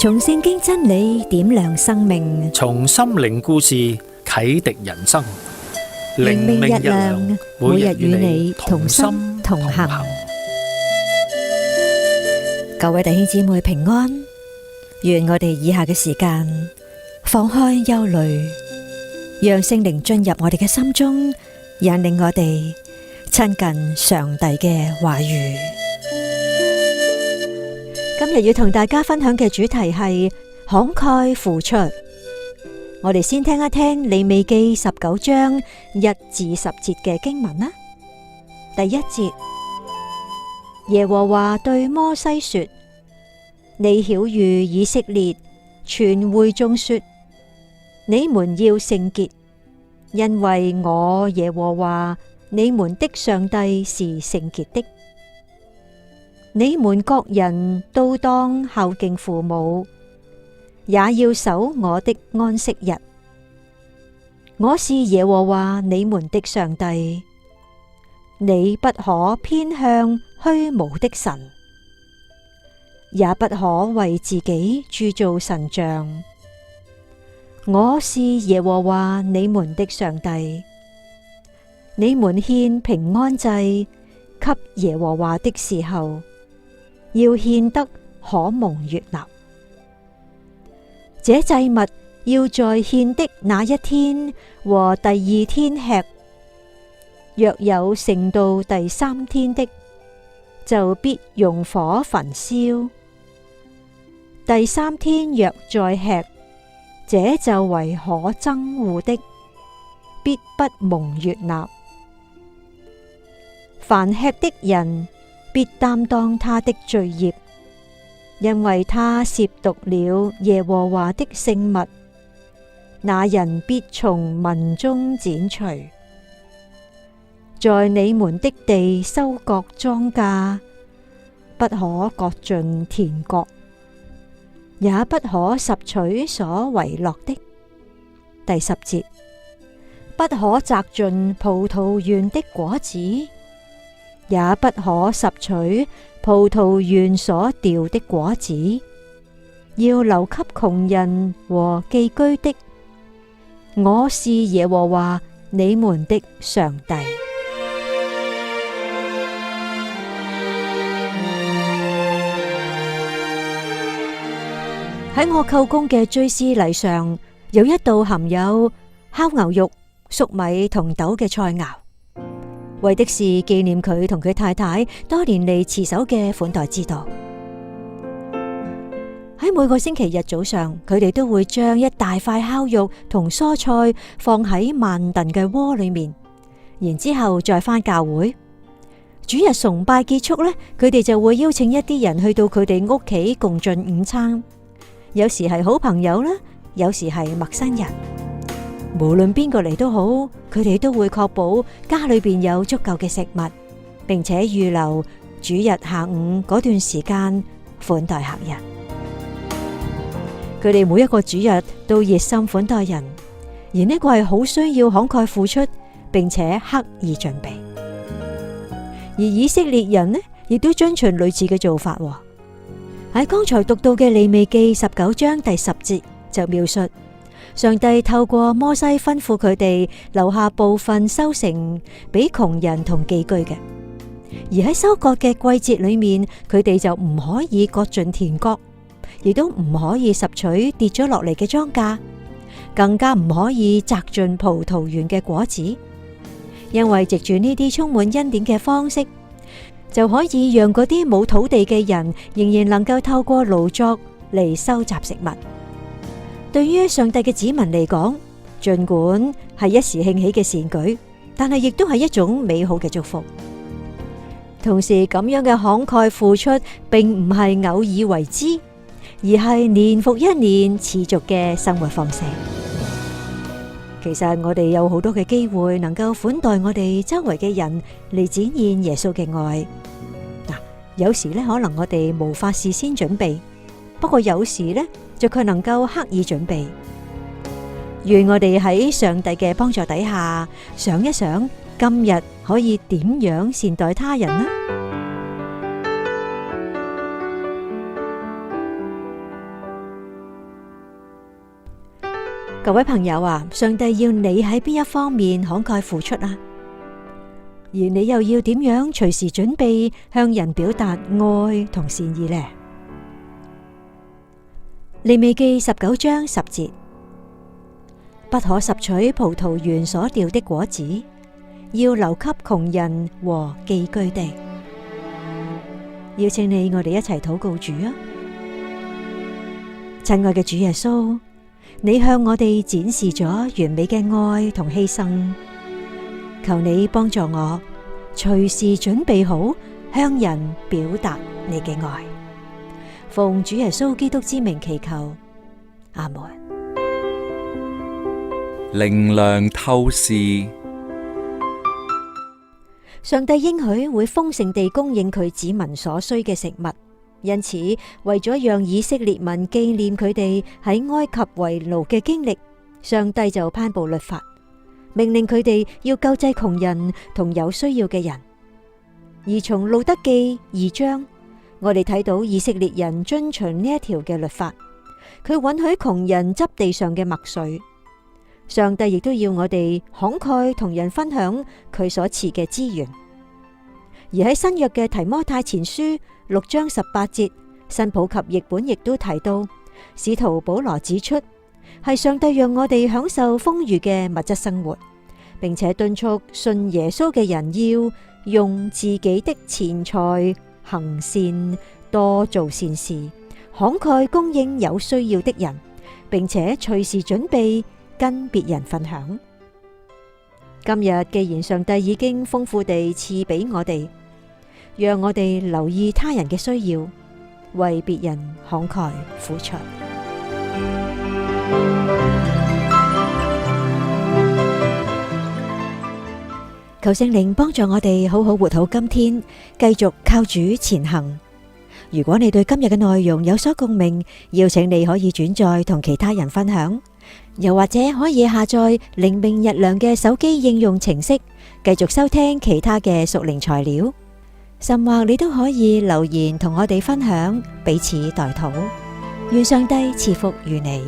從聖經真理點亮生命，從心靈故事啟迪人生。靈命日亮，每日與你同心同行。各位弟兄姊妹平安，願我哋以下嘅時間放開憂慮，讓聖靈進入我哋嘅心中，引領我哋親近上帝嘅話語。今日要同大家分享嘅主題係慷慨付出。我哋先聽一聽利未記19章1至10節嘅經文啦。第一節，耶和華對摩西說：你曉諭以色列全會眾說，你們要聖潔，因為我耶和華你們的上帝是聖潔的。你們各人都當孝敬父母，也要守我的安息日。我是耶和華你們的上帝，你不可偏向虛無的神，也不可為自己鑄造神像。我是耶和華你們的上帝。你們獻平安祭給耶和華的時候，要獻得可蒙悅納。這祭物要在獻的那一天和第二天吃，若有剩到第三天的，就必用火焚燒。第三天若再吃，這就為可憎惡的，必不蒙悅納。凡吃的人必擔當他的罪孽，因為他褻瀆了耶和華的聖物，那人必從民中剪除。在你們的地收割莊稼，不可割盡田角，也不可拾取所遺落的。第10節，不可摘盡葡萄園的果子，也不可拾取葡萄園所掉的果子，要留給窮人和寄居的。我是耶和華你們的上帝。喺我舅公嘅追思禮上，有一道含有烤牛肉、粟米同豆嘅菜肴，為的是紀念佢同佢太太多年嚟持守嘅款待之道。喺每個星期日早上，佢哋都會將一大塊烤肉同蔬菜放喺慢燉嘅鍋裏面，然之後再返教會。主日崇拜結束呢，佢哋就會邀請一啲人去到佢哋屋企共進午餐，有時係好朋友啦，有時係陌生人。無論邊個嚟都好，佢哋都會確保家裏邊有足夠嘅食物，並且預留主日下午嗰段時間款待客人。佢哋每一個主日都熱心款待人，而呢個係好需要慷慨付出，並且刻意準備。而以色列人呢，亦都遵循類似嘅做法。喺剛才讀到嘅利未記19章第10節就描述，上帝透過摩西吩咐佢哋留下部分收成俾窮人同寄居嘅，而喺收割嘅季節裏面，佢哋就唔可以割盡田角，亦都唔可以拾取跌咗落嚟嘅莊稼，更加唔可以摘盡葡萄園嘅果子，因為藉住呢啲充滿恩典嘅方式，就可以讓嗰啲冇土地嘅人仍然能夠透過勞作嚟收集食物。對於上帝嘅子民嚟講，儘管係一時興起嘅善舉，但係亦都係一種美好嘅祝福。同時，咁樣嘅慷慨付出並唔係偶爾為之，而係年復一年持續嘅生活方式。其實我哋有好多嘅機會能夠款待我哋周圍嘅人嚟展現耶穌嘅愛。有時呢，可能我哋無法事先準備，不過有時呢，就卻能夠刻意準備。願我哋喺上帝嘅幫助底下，想一想今日可以點樣善待他人呢？各位朋友啊，上帝要你喺邊一方面慷慨付出啊？而你又要點樣隨時準備向人表達愛同善意呢？利未記19章10節，不可拾取葡萄園所掉的果子，要留給窮人和寄居的。邀請你，我哋一齊禱告主啊！親愛嘅主耶穌，你向我哋展示咗完美嘅愛同犧牲。求你幫助我，隨時準備好向人表達你嘅愛。奉主耶穌基督之名祈求，阿門。靈糧透視，上帝應許會豐盛地供應佢子民所需嘅食物，因此為咗讓以色列民紀念佢哋喺埃及為奴嘅經歷，上帝就頒布律法，命令佢哋要救濟窮人同有需要嘅人。而從路得記2章，我哋睇到以色列人遵循呢一條嘅律法，佢允許窮人執地上嘅麥穗。上帝亦都要我哋慷慨同人分享佢所賜嘅資源。而喺新約嘅提摩太前書6章18節，新普及譯本亦都提到，使徒保羅指出，係上帝讓我哋享受豐裕嘅物質生活，並且敦促信耶穌嘅人要用自己的錢財行善，多做善事，慷慨供應有需要的人，並且隨時準備跟別人分享。今日既然上帝已經豐富地賜俾我哋，讓我哋留意他人嘅需要，為別人慷慨付出。求聖靈幫助我哋好好活好今天，繼續靠主前行。如果你對今日嘅內容有所共鳴，邀請你可以轉載同其他人分享，又或者可以下載靈命日糧嘅手機應用程式，繼續收聽其他嘅屬靈材料。甚或你都可以留言同我哋分享，彼此代禱。願上帝賜福於你。